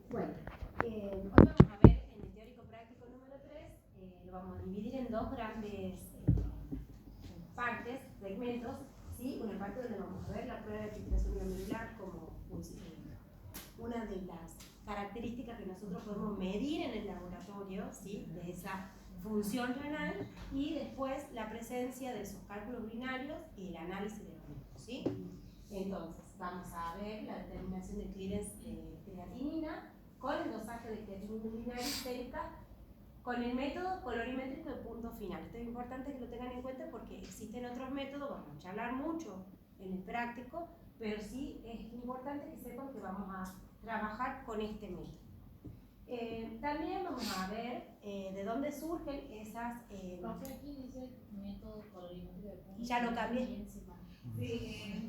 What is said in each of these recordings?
Bueno, hoy vamos a ver en el teórico práctico número 3, lo vamos a dividir en dos grandes partes, segmentos, ¿sí? Una parte donde vamos a ver la prueba de filtración glomerular como una de las características que nosotros podemos medir en el laboratorio, ¿sí? De esa función renal, y después la presencia de esos cálculos urinarios y el análisis de los mismos, ¿sí? Entonces, vamos a ver la determinación de clearance de creatinina con el dosaje de creatinina urinaria histórica con el método colorimétrico de punto final. Esto es importante que lo tengan en cuenta porque existen otros métodos, vamos a charlar mucho en el práctico, pero sí es importante que sepan que vamos a trabajar con este método. También vamos a ver de dónde surgen esas... Profe, aquí dice método colorimétrico de punto. Ya lo cambié. Sí,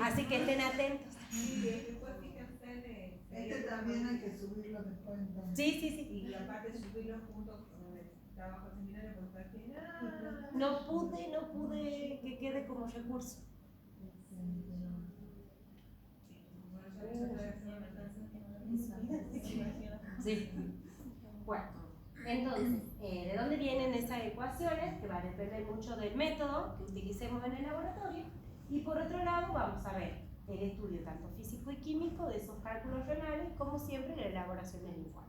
Así que estén atentos. sí, después fíjense Este también hay que subirlo después entonces. Sí. y aparte subirlo junto con el trabajo seminario porque al final No pude que quede como recurso. Sí. Bueno, entonces, ¿de dónde vienen esas ecuaciones? Que va a depender mucho del método que utilicemos en el laboratorio. Y por otro lado, vamos a ver el estudio tanto físico y químico de esos cálculos renales, como siempre la elaboración del informe.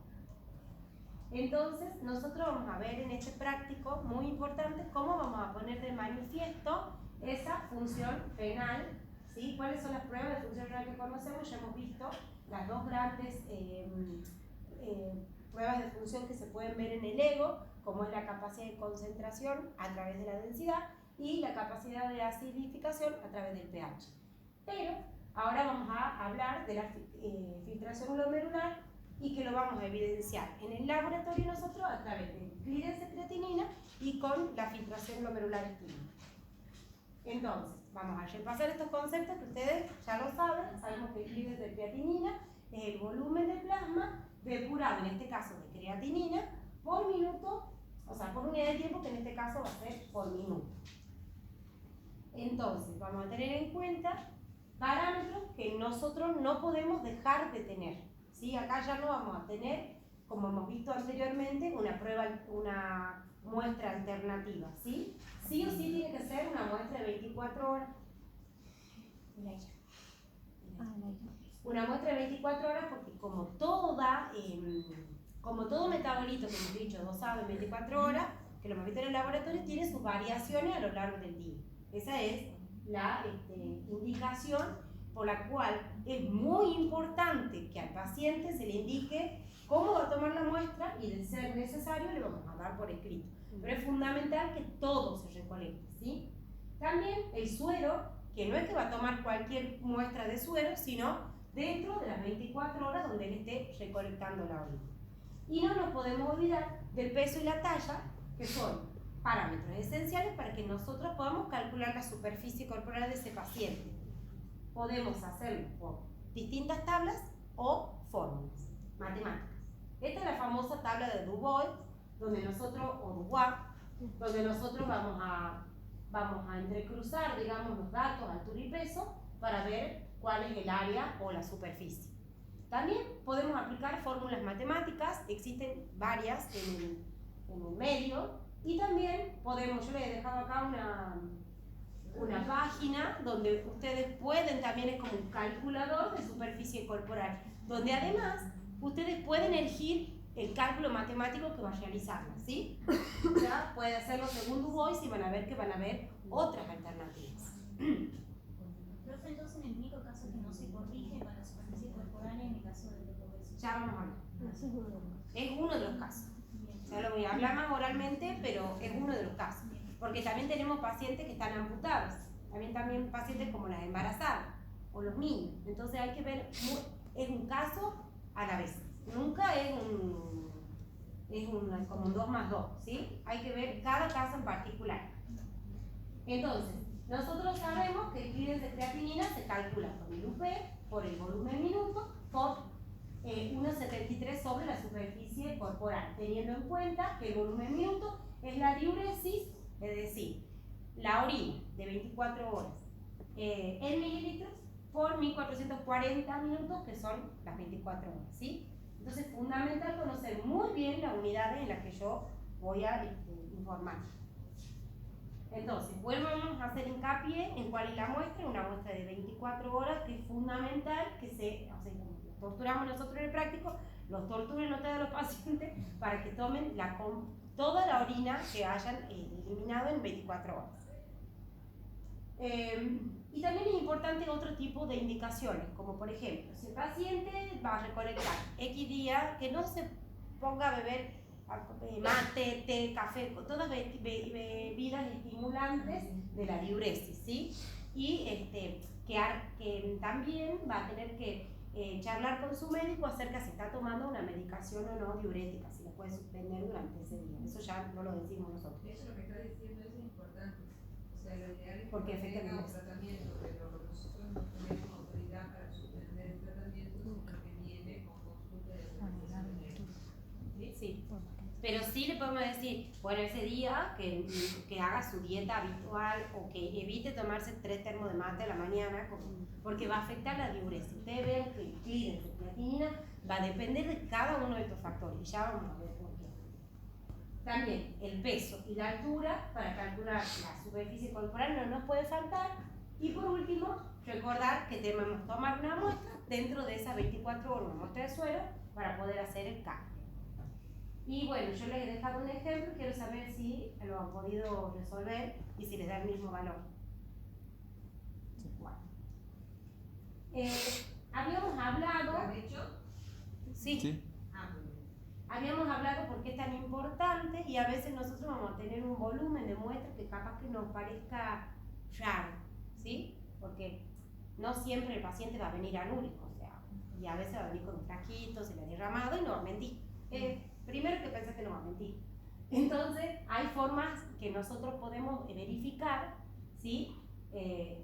Entonces, nosotros vamos a ver en este práctico, muy importante, cómo vamos a poner de manifiesto esa función renal, ¿sí? ¿Cuáles son las pruebas de función renal que conocemos? Ya hemos visto las dos grandes pruebas de función que se pueden ver en el ego, como es la capacidad de concentración a través de la densidad y la capacidad de acidificación a través del pH. Pero ahora vamos a hablar de la filtración glomerular y que lo vamos a evidenciar en el laboratorio nosotros a través de clearance de creatinina y con la filtración glomerular química. Entonces, vamos a repasar estos conceptos que ustedes ya lo saben. Sabemos que el clearance de creatinina es el volumen de plasma depurado, en este caso de creatinina, por minuto, o sea, por unidad de tiempo, que en este caso va a ser por minuto. Entonces, vamos a tener en cuenta parámetros que nosotros no podemos dejar de tener, ¿sí? Acá ya no vamos a tener, como hemos visto anteriormente, una muestra alternativa, ¿sí? Sí o sí tiene que ser una muestra de 24 horas. Una muestra de 24 horas porque como todo metabolito que hemos dicho dosado en 24 horas, que lo hemos visto en el laboratorio, tiene sus variaciones a lo largo del día. Esa es la indicación por la cual es muy importante que al paciente se le indique cómo va a tomar la muestra y de ser necesario le vamos a dar por escrito. Pero es fundamental que todo se recolecte, ¿sí? También el suero, que no es que va a tomar cualquier muestra de suero, sino dentro de las 24 horas donde él esté recolectando la orina. Y no nos podemos olvidar del peso y la talla, que son parámetros esenciales para que nosotros podamos calcular la superficie corporal de ese paciente. Podemos hacerlo por distintas tablas o fórmulas matemáticas. Esta es la famosa tabla de Dubois, donde nosotros, o Dubois, donde nosotros vamos a entrecruzar, digamos, los datos, altura y peso, para ver cuál es el área o la superficie. También podemos aplicar fórmulas matemáticas, existen varias en el medio, y también podemos, yo les he dejado acá una página donde ustedes pueden, también es como un calculador de superficie corporal, donde además ustedes pueden elegir el cálculo matemático que va a realizar, ¿sí? Ya puede hacerlo según Dubois y van a ver que van a haber otras alternativas. Profe, entonces en el único caso que no se corrige para la superficie corporal en el caso de obesidad. Ya vamos a hablar. Es uno de los casos. Ya lo voy a hablar más oralmente, pero es uno de los casos. Porque también tenemos pacientes que están amputados. También pacientes como las embarazadas o los niños. Entonces hay que ver, es un caso a la vez. Nunca es como un 2 más 2, ¿sí? Hay que ver cada caso en particular. Entonces, nosotros sabemos que el clearance de creatinina se calcula por el UP, por el volumen minuto, por 1,73 sobre la superficie corporal, teniendo en cuenta que el volumen minuto es la diuresis, es decir, la orina de 24 horas en mililitros por 1440 minutos, que son las 24 horas, ¿sí? Entonces es fundamental conocer muy bien la unidad en la que yo voy a informar. Entonces, volvemos a hacer hincapié en cuál es la muestra, una muestra de 24 horas, que es fundamental que o sea, como los torturamos nosotros en el práctico, los torturen ustedes a los pacientes para que tomen toda la orina que hayan eliminado en 24 horas. Y también es importante otro tipo de indicaciones, como por ejemplo, si el paciente va a recolectar X día, que no se ponga a beber mate, té, café, todas bebidas estimulantes de la diuresis, ¿sí? Y que también va a tener que charlar con su médico acerca de si está tomando una medicación o no diurética, si la puede suspender durante ese día. Eso ya no lo decimos nosotros. Eso lo que está diciendo es importante. O sea, lo ideal es porque que tenga efectivamente un tratamiento, pero nosotros no tenemos autoridad para suspender el tratamiento, sino que viene con consulta de autorización médica. Sí. Pero sí le podemos decir, bueno, ese día que haga su dieta habitual o que evite tomarse 3 termos de mate a la mañana, porque va a afectar la diuresis. Ustedes ven que el clearance de creatinina va a depender de cada uno de estos factores y ya vamos a ver por qué. También el peso y la altura para calcular la superficie corporal no nos puede faltar. Y por último, recordar que debemos tomar una muestra dentro de esas 24 horas, una muestra de suero, para poder hacer el cálculo. Y bueno, yo les he dejado un ejemplo, quiero saber si lo han podido resolver y si les da el mismo valor. Bueno. Habíamos hablado... ¿Lo han hecho? Sí. Habíamos hablado por qué es tan importante y a veces nosotros vamos a tener un volumen de muestras que capaz que nos parezca raro, ¿sí? Porque no siempre el paciente va a venir anúrico, o sea, y a veces va a venir con traquitos, se le ha derramado y no va a mentir. Primero que pensás que no va a mentir. Entonces, hay formas que nosotros podemos verificar, ¿sí?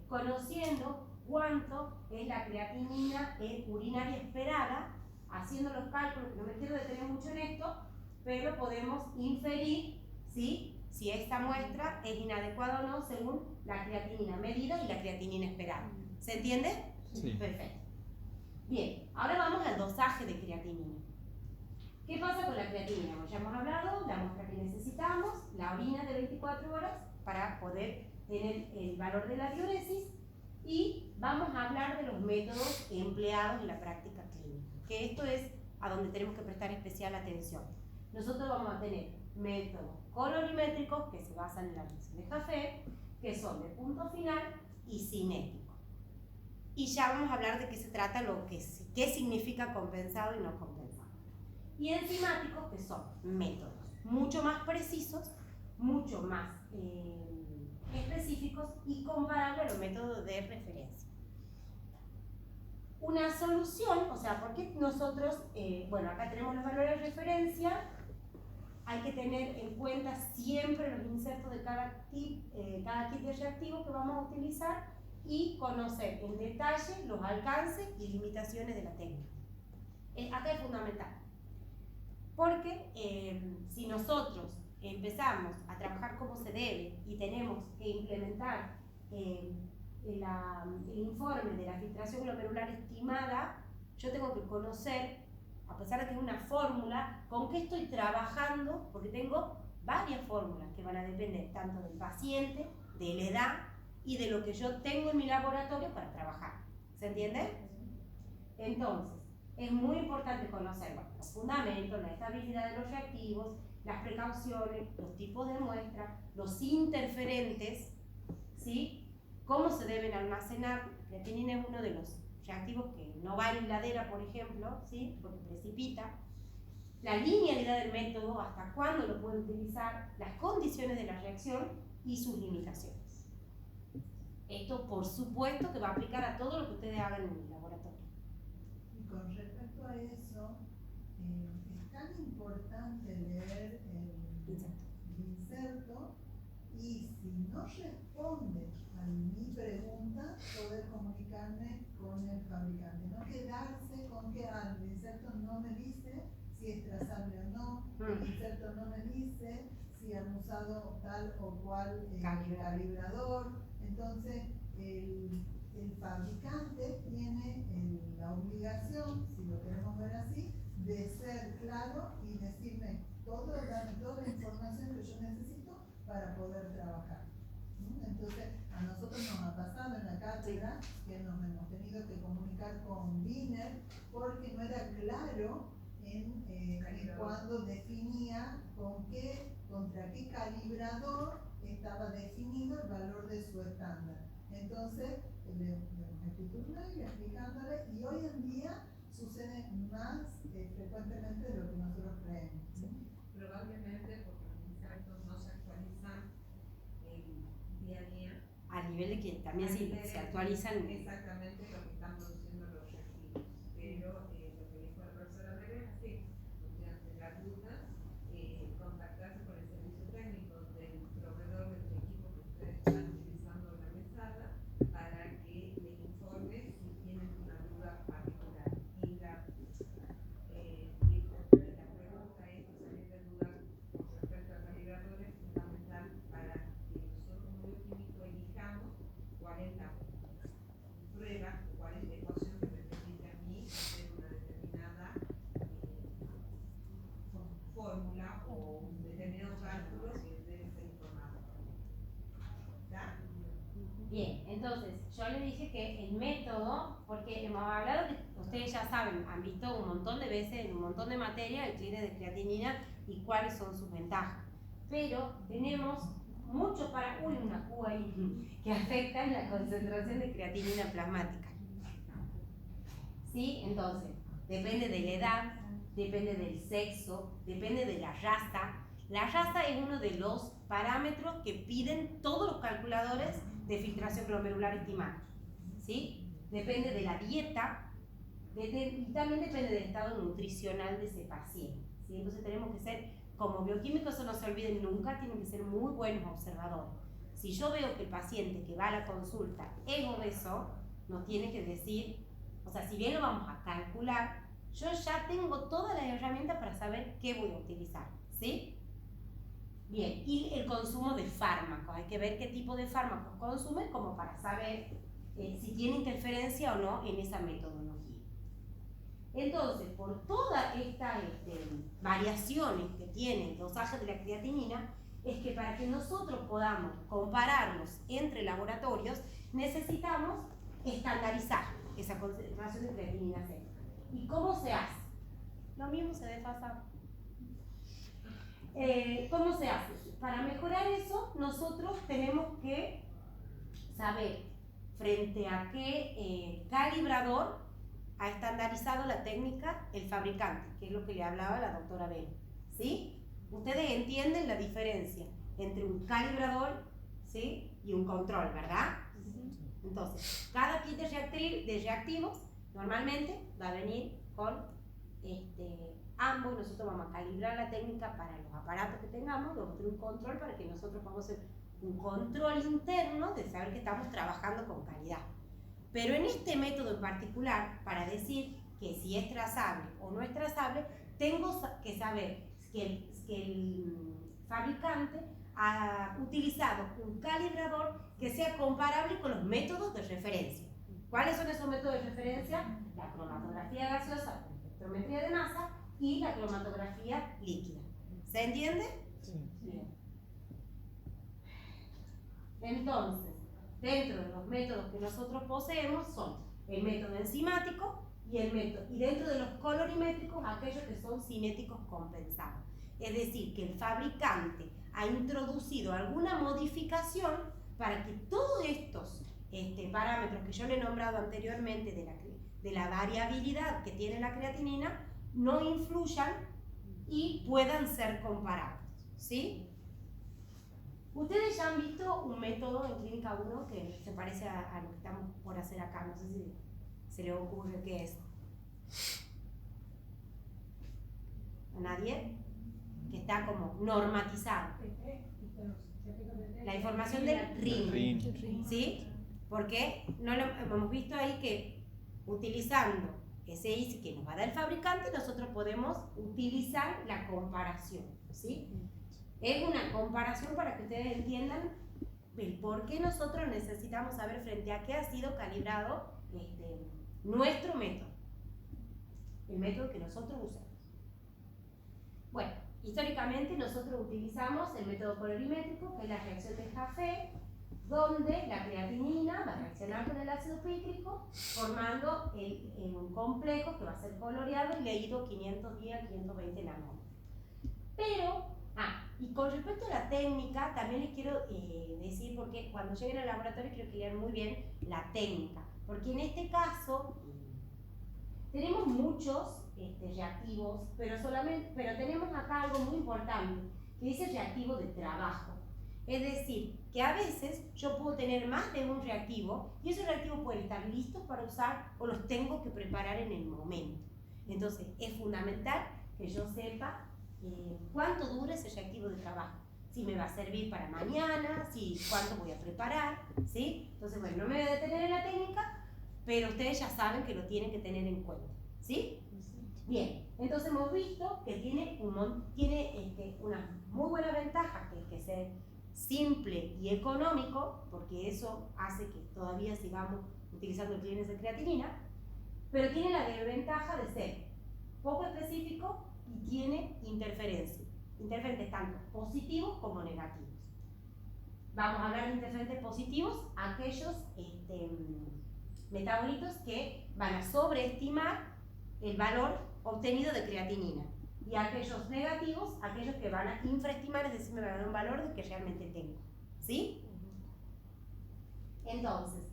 Conociendo cuánto es la creatinina urinaria esperada, haciendo los cálculos, que no me quiero detener mucho en esto, pero podemos inferir, ¿sí?, si esta muestra es inadecuada o no según la creatinina medida y la creatinina esperada. ¿Se entiende? Sí. Perfecto. Bien, ahora vamos al dosaje de creatinina. ¿Qué pasa con la creatinina? Como ya hemos hablado, la muestra que necesitamos, la orina de 24 horas para poder tener el valor de la diuresis, y vamos a hablar de los métodos empleados en la práctica clínica, que esto es a donde tenemos que prestar especial atención. Nosotros vamos a tener métodos colorimétricos que se basan en la reacción de Jaffe, que son de punto final y cinético. Y ya vamos a hablar de qué se trata, qué significa compensado y no compensado. Y enzimáticos, que son métodos mucho más precisos, mucho más específicos y comparables a los métodos de referencia. Una solución, o sea, porque nosotros, bueno, acá tenemos los valores de referencia, hay que tener en cuenta siempre los insertos de cada kit de reactivo que vamos a utilizar y conocer en detalle los alcances y limitaciones de la técnica. Acá es fundamental. Porque si nosotros empezamos a trabajar como se debe y tenemos que implementar el informe de la filtración glomerular estimada, yo tengo que conocer, a pesar de que es una fórmula, con qué estoy trabajando, porque tengo varias fórmulas que van a depender tanto del paciente, de la edad y de lo que yo tengo en mi laboratorio para trabajar. ¿Se entiende? Entonces, es muy importante conocer los fundamentos, la estabilidad de los reactivos, las precauciones, los tipos de muestra, los interferentes, ¿sí? Cómo se deben almacenar. La creatinina es uno de los reactivos que no va en ladera, por ejemplo, ¿sí?, porque precipita. La linealidad del método, hasta cuándo lo puede utilizar, las condiciones de la reacción y sus limitaciones. Esto, por supuesto, que va a aplicar a todo lo que ustedes hagan en el laboratorio. Y con respecto a eso, es tan importante leer el inserto y si no responde a mi pregunta, poder comunicarme con el fabricante. No quedarse con que el inserto no me dice si es trazable o no, el inserto no me dice si han usado tal o cual calibrador. Entonces, el fabricante tiene la obligación, si lo queremos ver así, de ser claro y decirme darme toda la información que yo necesito para poder trabajar. Entonces, a nosotros nos ha pasado en la cátedra que nos hemos tenido que comunicar con Wiener porque no era claro en cuando definía contra qué calibrador estaba definido el valor de su estándar. Entonces, le hemos escrito un mail explicándole, y hoy en día sucede más frecuentemente de lo que nosotros creemos. Probablemente porque los insertos no se actualizan día a día. A nivel de que también se actualizan. Exactamente lo que están produciendo los reactivos. Pero lo que dijo la profesora Rivera, sí, ante la duda, contactarse con el servicio técnico del proveedor del equipo que ustedes están utilizando en la mesada para que les informe si tienen una duda particular. Y la pregunta es salir de duda con respecto a calibradores fundamental para que nosotros como bioquímico elijamos cuál es la prueba, cuál es la ecuación que me permite a mí hacer una determinada fórmula o un determinado cálculo que debe ser informado. ¿Está? Bien, entonces yo le dije que el método, porque hemos hablado que ustedes ya saben, han visto un montón de veces en un montón de materia el clínico de creatinina y cuáles son sus ventajas. Pero tenemos muchos para una Q ahí que afectan la concentración de creatinina plasmática. ¿Sí? Entonces, depende de la edad, depende del sexo, depende de la raza. La raza es uno de los parámetros que piden todos los calculadores de filtración glomerular estimada. ¿Sí? Depende de la dieta y también depende del estado nutricional de ese paciente. ¿Sí? Entonces tenemos que ser, como bioquímicos, eso no se olviden nunca, tienen que ser muy buenos observadores. Si yo veo que el paciente que va a la consulta es obeso, nos tiene que decir, o sea, si bien lo vamos a calcular, yo ya tengo todas las herramientas para saber qué voy a utilizar. ¿Sí? Bien, y el consumo de fármacos, hay que ver qué tipo de fármacos consumen como para saber si tiene interferencia o no en esa metodología. Entonces, por todas estas variaciones que tiene el dosaje de la creatinina, es que para que nosotros podamos compararnos entre laboratorios, necesitamos estandarizar esa concentración de creatinina C. ¿Y cómo se hace? Lo mismo se desfasa. ¿Cómo se hace? Para mejorar eso, nosotros tenemos que saber frente a qué calibrador ha estandarizado la técnica el fabricante, que es lo que le hablaba la doctora Bell. ¿Sí? Ustedes entienden la diferencia entre un calibrador, ¿sí?, y un control, ¿verdad? Entonces, cada kit de reactivos normalmente va a venir con ambos, y nosotros vamos a calibrar la técnica para los aparatos que tengamos, vamos a tener un control para que nosotros podamos hacer un control interno de saber que estamos trabajando con calidad. Pero en este método en particular, para decir que si es trazable o no es trazable, tengo que saber que el fabricante ha utilizado un calibrador que sea comparable con los métodos de referencia. ¿Cuáles son esos métodos de referencia? La cromatografía gaseosa con espectrometría de masa y la cromatografía líquida. ¿Se entiende? Sí. Bien. Entonces, dentro de los métodos que nosotros poseemos son el método enzimático y dentro de los colorimétricos aquellos que son cinéticos compensados. Es decir, que el fabricante ha introducido alguna modificación para que todos estos parámetros que yo le he nombrado anteriormente de la variabilidad que tiene la creatinina no influyan y puedan ser comparados. ¿Sí? Ustedes ya han visto un método en Clínica 1 que se parece a lo que estamos por hacer acá, no sé si se les ocurre qué es. ¿A nadie? Que está como normatizado. La información del RIN. ¿Sí? Porque no lo hemos visto ahí que utilizando ese ISI que nos va a dar el fabricante, nosotros podemos utilizar la comparación. ¿Sí? Es una comparación para que ustedes entiendan el por qué nosotros necesitamos saber frente a qué ha sido calibrado nuestro método, el método que nosotros usamos. históricamente nosotros utilizamos el método colorimétrico, que es la reacción de Jaffe, donde la creatinina va a reaccionar con el ácido cítrico, formando un complejo que va a ser coloreado y leído 510 a 520 nanómetros. Pero, y con respecto a la técnica, también les quiero decir, porque cuando lleguen al laboratorio quiero que lean muy bien la técnica, porque en este caso tenemos muchos reactivos, pero tenemos acá algo muy importante, que dice reactivo de trabajo. Es decir, que a veces yo puedo tener más de un reactivo y esos reactivos pueden estar listos para usar o los tengo que preparar en el momento. Entonces, es fundamental que yo sepa cuánto dura ese reactivo de trabajo. Si me va a servir para mañana, cuánto voy a preparar, ¿sí? Entonces, bueno, no me voy a detener en la técnica, pero ustedes ya saben que lo tienen que tener en cuenta, ¿sí? Bien, entonces hemos visto que tiene una muy buena ventaja, que es que sea simple y económico, porque eso hace que todavía sigamos utilizando el clínicos de creatinina, pero tiene la desventaja de ser poco específico y tiene interferentes tanto positivos como negativos. Vamos a hablar de interferentes positivos, aquellos metabolitos que van a sobreestimar el valor obtenido de creatinina, y aquellos negativos, aquellos que van a infraestimar, es decir, me van a dar un valor de que realmente tengo, ¿sí? Entonces,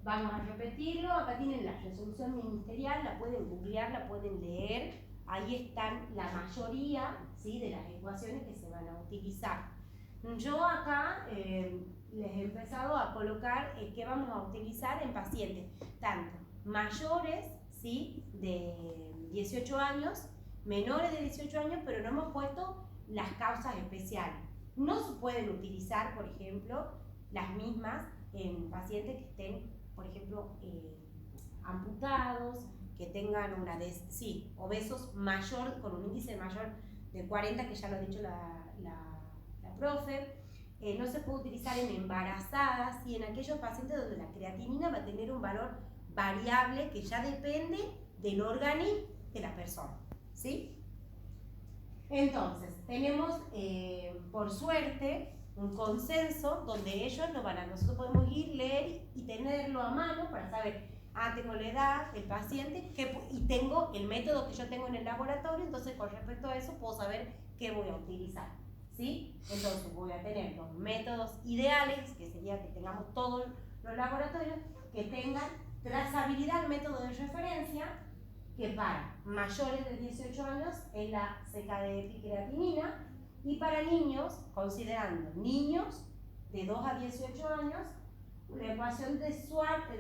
vamos a repetirlo. Acá tienen la resolución ministerial, la pueden googlear, la pueden leer, ahí están la mayoría, ¿sí?, de las ecuaciones que se van a utilizar. Yo acá les he empezado a colocar qué vamos a utilizar en pacientes, tanto mayores, ¿sí?, de 18 años, menores de 18 años, pero no hemos puesto las causas especiales. No se pueden utilizar, por ejemplo, las mismas en pacientes que estén, por ejemplo, amputados, que tengan obesos mayor, con un índice mayor de 40, que ya lo ha dicho la profe. No se puede utilizar en embarazadas y en aquellos pacientes donde la creatinina va a tener un valor variable que ya depende del organismo de la persona, ¿sí? Entonces, tenemos, por suerte, un consenso donde nosotros podemos ir, leer y tenerlo a mano para saber, tengo la edad del paciente y tengo el método que yo tengo en el laboratorio, entonces con respecto a eso puedo saber qué voy a utilizar, ¿sí? Entonces voy a tener los métodos ideales, que sería que tengamos todos los laboratorios, que tengan trazabilidad al método de referencia, que para mayores de 18 años es la CKD-creatinina, y para niños, considerando niños de 2 a 18 años, la ecuación de Schwartz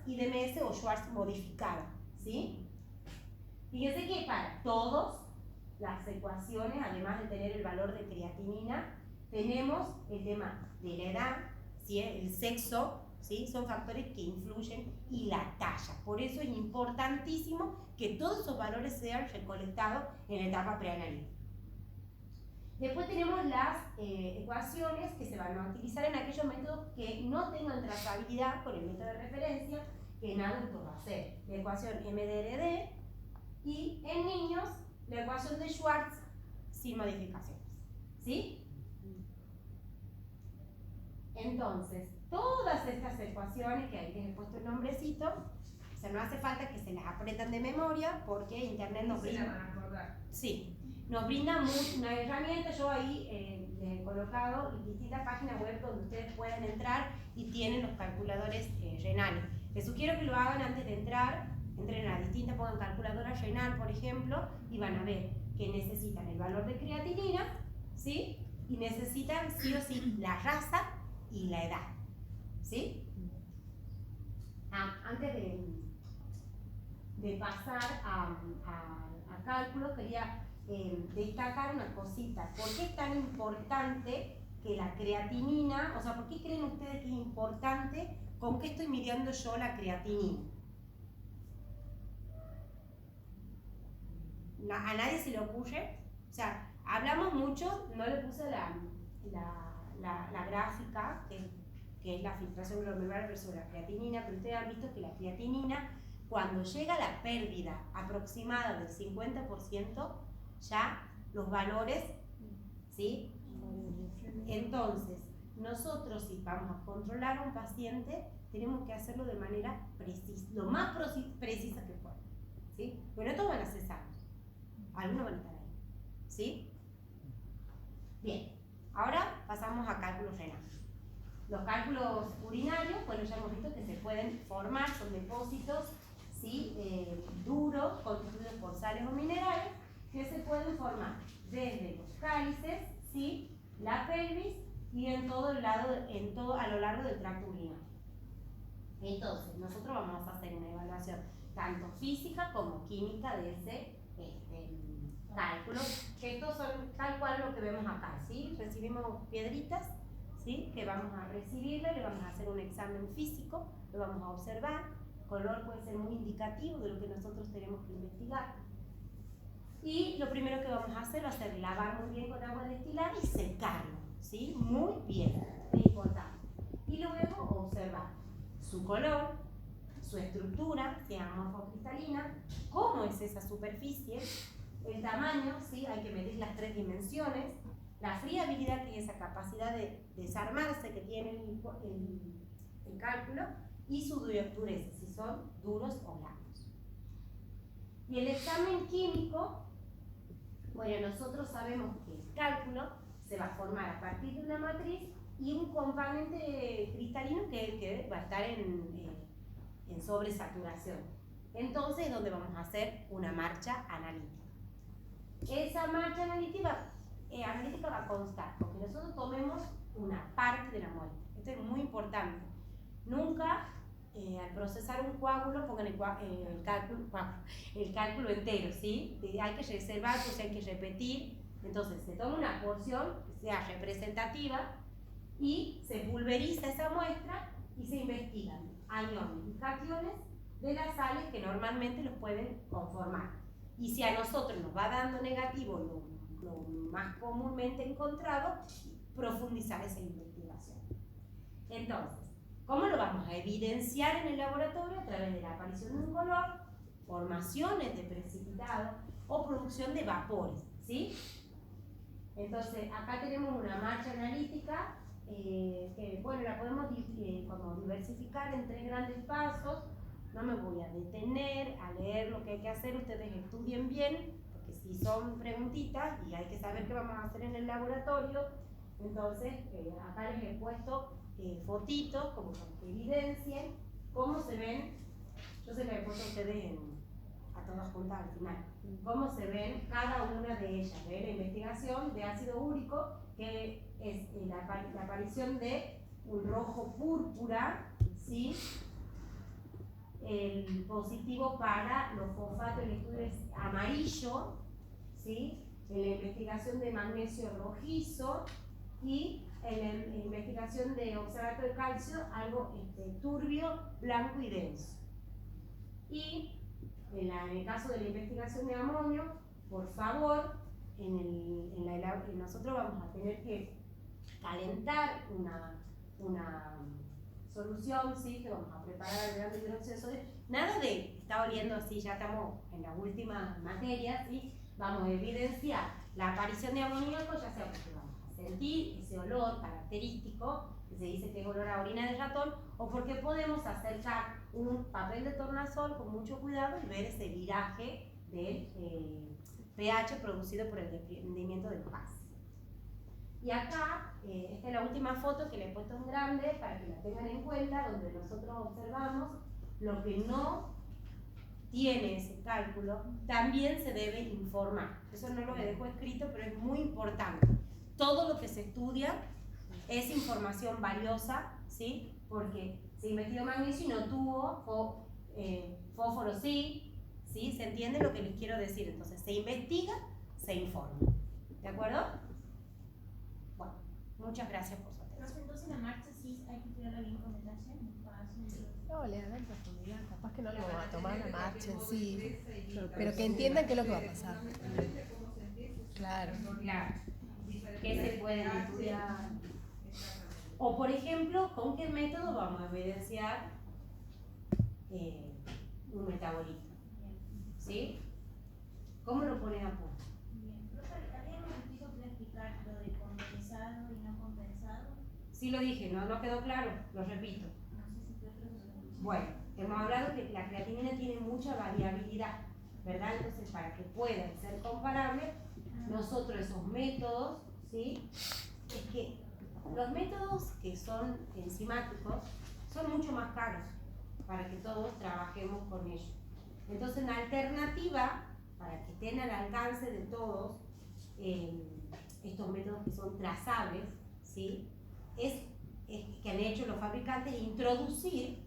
y de MS o Schwartz modificada, ¿sí? Fíjense que para todas las ecuaciones, además de tener el valor de creatinina, tenemos el tema de la edad, ¿sí?, el sexo, ¿sí?, son factores que influyen, y la talla. Por eso es importantísimo que todos esos valores sean recolectados en la etapa preanalítica. Después tenemos las ecuaciones que se van a utilizar en aquellos métodos que no tengan trazabilidad con el método de referencia, que en adultos va a ser la ecuación MDRD, y en niños la ecuación de Schwartz sin modificaciones, ¿sí? Entonces, todas estas ecuaciones, que ahí les he puesto el nombrecito, o sea, no hace falta que se las aprendan de memoria, porque internet nos brinda. Se la van a acordar. Sí, nos brinda una herramienta. Yo ahí les he colocado distintas páginas web donde ustedes pueden entrar y tienen los calculadores renales. Les sugiero que lo hagan antes de entrar, entren a distintas, pongan calculadora renal, por ejemplo, y van a ver que necesitan el valor de creatinina, ¿sí? Y necesitan sí o sí la raza y la edad, ¿sí? Antes de pasar a cálculos, quería destacar una cosita. ¿Por qué es tan importante que la creatinina, o sea, por qué creen ustedes que es importante, con qué estoy midiendo yo la creatinina? ¿A nadie se le ocurre? O sea, hablamos mucho, no le puse la gráfica, que es la filtración glomerular versus la creatinina, pero ustedes han visto que la creatinina, cuando llega a la pérdida aproximada del 50%, ya los valores, ¿sí? Entonces, nosotros si vamos a controlar a un paciente, tenemos que hacerlo de manera precisa, lo más precisa que pueda, ¿sí? Pero no todos van a ser sanos, algunos van a estar ahí, ¿sí? Bien, ahora pasamos a cálculos renales. Los cálculos urinarios, bueno, ya hemos visto que se pueden formar, son depósitos, ¿sí? Duros, constituidos por sales o minerales, que se pueden formar desde los cálices, ¿sí? La pelvis y en todo el lado, a lo largo del tracto urinario. Entonces, nosotros vamos a hacer una evaluación tanto física como química de ese cálculo, que estos son tal cual lo que vemos acá, ¿sí? Recibimos piedritas, ¿sí? Que vamos a recibirle, le vamos a hacer un examen físico, lo vamos a observar, color puede ser muy indicativo de lo que nosotros tenemos que investigar. Y lo primero que vamos a hacer va a ser lavar muy bien con agua destilada y secarlo, ¿sí? Muy bien, es importante. Y luego observar su color, su estructura, si es amorfo-cristalina, cómo es esa superficie, el tamaño, ¿sí? Hay que medir las 3 dimensiones, la friabilidad, que es esa capacidad de desarmarse que tiene el cálculo, y su dureza, si son duros o blandos. Y el examen químico, bueno, nosotros sabemos que el cálculo se va a formar a partir de una matriz y un componente cristalino que va a estar en sobresaturación. Entonces es donde vamos a hacer una marcha analítica. Esa marcha analítica va a constar porque nosotros tomemos una parte de la muestra. Esto es muy importante. Nunca al procesar un coágulo pongan el cálculo entero, ¿sí? Hay que reservar, pues hay que repetir. Entonces se toma una porción que sea representativa y se pulveriza esa muestra y se investigan aniones y cationes de las sales que normalmente los pueden conformar. Y si a nosotros nos va dando negativo lo más comúnmente encontrado, profundizar esa investigación. Entonces, ¿cómo lo vamos a evidenciar en el laboratorio? A través de la aparición de un color, formaciones de precipitado o producción de vapores, ¿sí? Entonces, acá tenemos una marcha analítica que, bueno, la podemos como diversificar en 3 grandes pasos. No me voy a detener a leer lo que hay que hacer, ustedes estudien bien, porque si son preguntitas y hay que saber qué vamos a hacer en el laboratorio, entonces acá les he puesto fotitos como para que evidencien cómo se ven. Yo se las he puesto a ustedes a todas juntas al final, cómo se ven cada una de ellas. ¿Ve? La investigación de ácido úrico, que es la aparición de un rojo púrpura, ¿sí? El positivo para los fosfatos, el estudio es amarillo, ¿sí? En la investigación de magnesio rojizo y en la investigación de oxalato de calcio algo turbio, blanco y denso. Y en el caso de la investigación de amonio, por favor, nosotros vamos a tener que calentar una solución, ¿sí? Que vamos a preparar alrededor del hidróxido de sodio. Nada de está oliendo así, ya estamos en las últimas materias, ¿sí? Vamos a evidenciar la aparición de amoníaco, ya sea porque vamos a sentir ese olor característico, que se dice que es olor a orina de ratón, o porque podemos acercar un papel de tornasol con mucho cuidado y ver ese viraje del pH producido por el desprendimiento del gas. Y acá, esta es la última foto que le he puesto en grande para que la tengan en cuenta, donde nosotros observamos lo que no tiene ese cálculo, también se debe informar. Eso no lo dejo escrito, pero es muy importante. Todo lo que se estudia es información valiosa, ¿sí? Porque se investigó magnesio y no tuvo fósforo, sí, ¿sí? ¿Se entiende lo que les quiero decir? Entonces, se investiga, se informa. ¿De acuerdo? Bueno, muchas gracias por su atención. Entonces la marcha sí hay que tirarla bien con detalle. No, le dan profundidad, capaz que no lo van a tomar la marcha en sí, pero que entiendan qué es lo que va a pasar. Claro. Claro. ¿Qué se puede estudiar? O por ejemplo, ¿con qué método vamos a evidenciar un metabolismo? ¿Sí? ¿Cómo lo pones a punto? Bien. Sí lo dije, no quedó claro, lo repito. No sé si Piotr lo dijo. Bueno, hemos hablado que la creatinina tiene mucha variabilidad, ¿verdad? Entonces, para que puedan ser comparables, nosotros esos métodos, ¿sí? Es que los métodos que son enzimáticos son mucho más caros para que todos trabajemos con ellos. Entonces, en alternativa, para que estén al alcance de todos, estos métodos que son trazables, ¿sí? es que han hecho los fabricantes introducir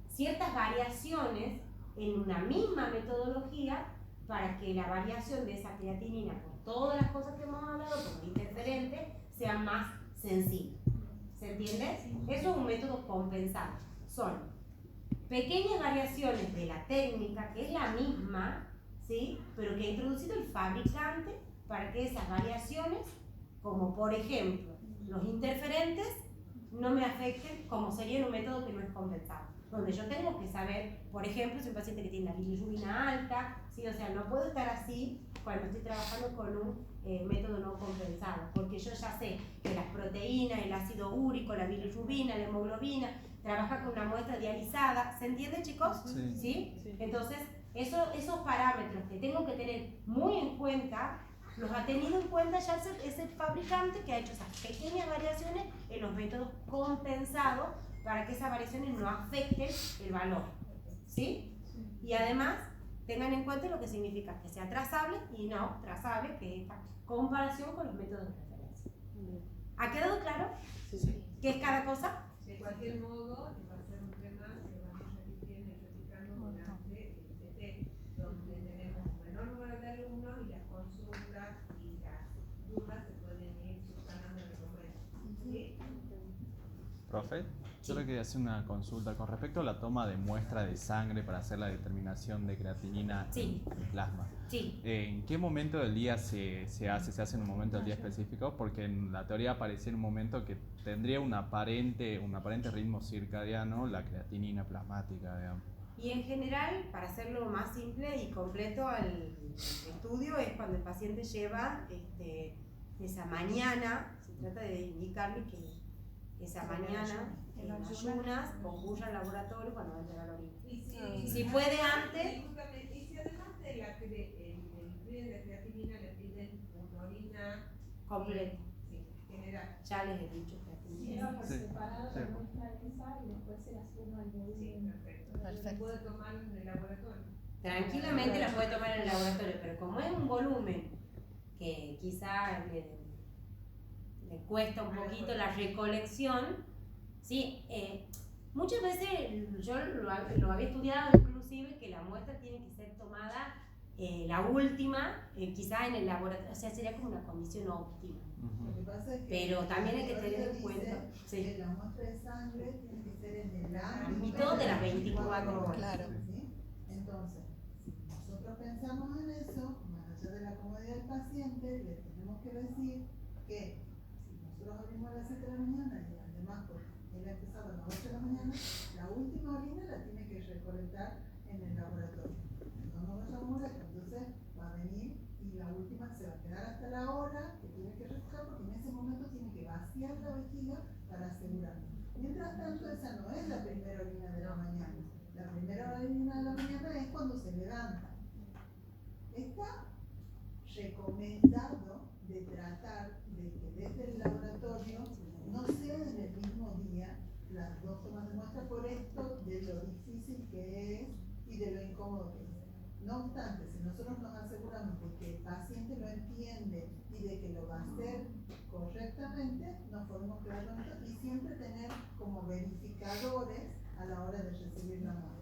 ciertas variaciones en una misma metodología para que la variación de esa creatinina por todas las cosas que hemos hablado como interferentes sea más sensible. ¿Se entiende? Eso es un método compensado. Son pequeñas variaciones de la técnica que es la misma, ¿sí? Pero que ha introducido el fabricante para que esas variaciones, como por ejemplo los interferentes, no me afecten como sería en un método que no es compensado, donde yo tengo que saber, por ejemplo, si un paciente que tiene la bilirrubina alta, ¿sí? O sea, no puedo estar así cuando estoy trabajando con un método no compensado, porque yo ya sé que las proteínas, el ácido úrico, la bilirrubina, la hemoglobina, trabaja con una muestra dializada. ¿Se entiende, chicos? Sí. ¿Sí? Entonces, esos parámetros que tengo que tener muy en cuenta, los ha tenido en cuenta ya ese fabricante que ha hecho esas pequeñas variaciones en los métodos compensados para que esas variaciones no afecten el valor. ¿Sí? Y además, tengan en cuenta lo que significa que sea trazable y no trazable, que es esta comparación con los métodos de referencia. ¿Ha quedado claro? Sí. ¿Qué es cada cosa? De cualquier modo, va a ser un tema que vamos repitiendo y replicando durante el CT, donde tenemos un menor número de alumnos y las consultas y las dudas se pueden ir subsanando en el momento. ¿Sí? Profe, yo le quería hacer una consulta con respecto a la toma de muestra de sangre para hacer la determinación de creatinina Sí. en plasma. Sí. ¿En qué momento del día se hace? ¿Se hace en un momento del día específico? Porque en la teoría aparecía en un momento que tendría un aparente ritmo circadiano la creatinina plasmática, digamos. Y en general, para hacerlo más simple y completo al estudio, es cuando el paciente lleva esa mañana, se trata de indicarle que esa mañana, en ayunas, concurra al laboratorio cuando va a entregar la orina. Y Si puede antes, discúlpame, y si además de el piden de creatinina le piden una orina completo. Sí, general. Ya les he dicho Sí, creatinina. por Sí. separado Sí. la muestra de esa y después se la suma al Sí, volumen. perfecto. Entonces se puede tomar en el laboratorio. Tranquilamente la puede tomar en el laboratorio, pero como es un volumen que quizá le cuesta un poquito la recolección, ¿sí? Muchas veces yo lo había estudiado inclusive que la muestra tiene que ser tomada la última, quizá en el laboratorio, o sea, sería como una condición óptima. Lo que pasa es que Pero también hay que la tener en teoría cuenta, dice sí. que la muestra de sangre tiene que ser en el ámbito Y todo de las 24 horas. Claro. ¿Sí? Entonces, si nosotros pensamos en eso, más allá de la comodidad del paciente, le tenemos que decir que si nosotros abrimos a las 7 de la mañana y además pues, él ha empezado a las 8 de la mañana, la última orina la tiene que recolectar en el laboratorio. No nos vayamos lejos, entonces va a venir y la última se va a quedar hasta la hora que tiene que recoger porque en ese momento tiene que vaciar la vejiga para asegurarlo. Mientras tanto, esa no es la primera orina de la mañana. La primera orina de la mañana es cuando se levanta. Está recomendado de tratar de que desde el laboratorio no sean en el mismo día las dos tomas de muestra por esto de lo difícil que es y de lo incómodo que es. No obstante, si nosotros nos aseguramos de que el paciente lo entiende y de que lo va a hacer correctamente, nos podemos quedar con esto y siempre tener como verificadores a la hora de recibir la muestra.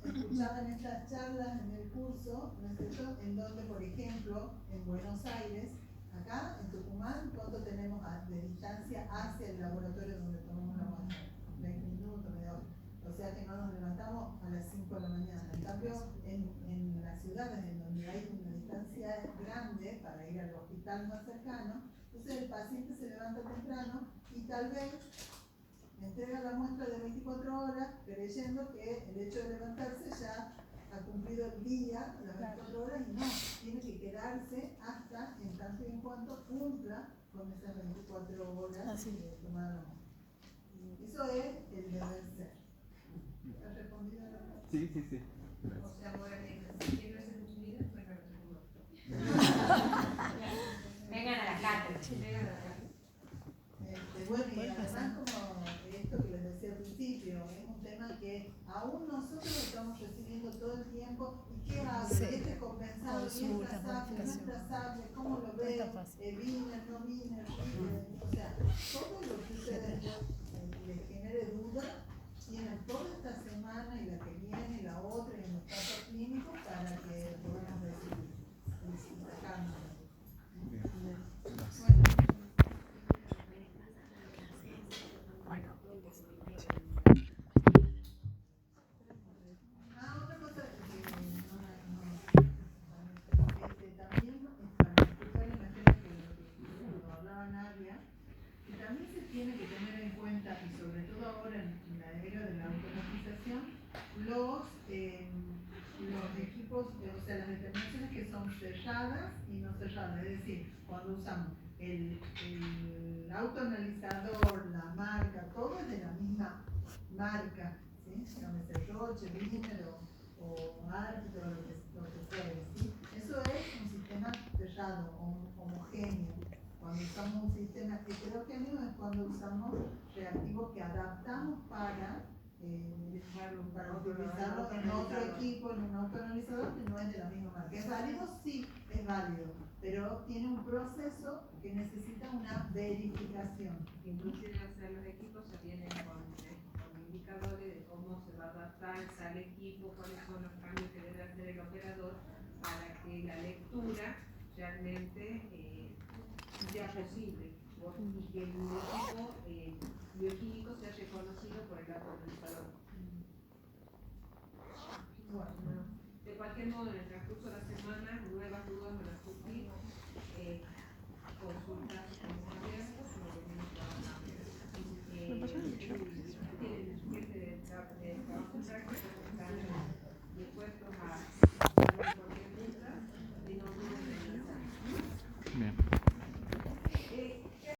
Escuchaban estas charlas en el curso, ¿no es cierto? En donde, por ejemplo, en Buenos Aires, acá en Tucumán, ¿cuánto tenemos de distancia hacia el laboratorio donde tomamos la muestra? 20 minutos, media hora. O sea que no nos levantamos a las 5 de la mañana. En cambio, en las ciudades en donde hay una distancia grande para ir al hospital más cercano, entonces el paciente se levanta temprano y tal vez entrega la muestra de 24 horas creyendo que el hecho de levantarse ya ha cumplido el día, las 24 horas, y no, tiene que quedarse hasta en tanto y en cuanto cumpla con esas 24 horas Ah, sí. tomaron. Eso es el deber ser. ¿Has respondido a la pregunta? Sí, sí, sí. O sea, ahora si quiero hacer tu vida, vengan a Vengan a la cátedra. Vengan a la casa. Bueno, y Puede además pasar. como esto que les decía al principio, es un tema que aún nosotros estamos recibiendo todo el tiempo. ¿Y qué hago? Sí. ¿Y este compensado? ¿Y Consultas, esta SAP? ¿Y no modificación. esta SAP? ¿Cómo lo No veo? está fácil. ¿Vine, no vine? O sea, todo lo que ustedes les genere duda, tienen toda esta semana y la que viene, y la otra, y en los casos clínicos para que podamos decidir y sacarnos. Otra cosa que también para explicar en la que lo hablaba Nadia, que también se tiene que tener en cuenta, y sobre todo ahora en la era de la automatización, los equipos, o sea, las determinaciones que son selladas y no selladas, es decir, cuando usamos el autoanalizador, la marca, todo es de la misma marca, ¿sí? Llámese Roche, Wiener o Arquito, lo que fuere, ¿sí? Eso es un sistema sellado, homogéneo. Cuando usamos un sistema heterogéneo es cuando usamos reactivos que adaptamos para utilizarlo en otro equipo, en un autoanalizador que no es de la misma marca. ¿Es válido? Sí, es válido, pero tiene un proceso que necesita una verificación. Inclusive, o sea, los equipos ya vienen con indicadores de cómo se va a adaptar al equipo, cuáles son los cambios que debe hacer el operador para que la lectura realmente sea posible y que el equipo bioquímico sea reconocido por el autoanalizador. Bueno, de cualquier modo, en el transcurso de la semana, nuevas dudas van a surgir, consultas abiertas, como venimos trabajando. Tienen el siguiente de trabajo en práctica.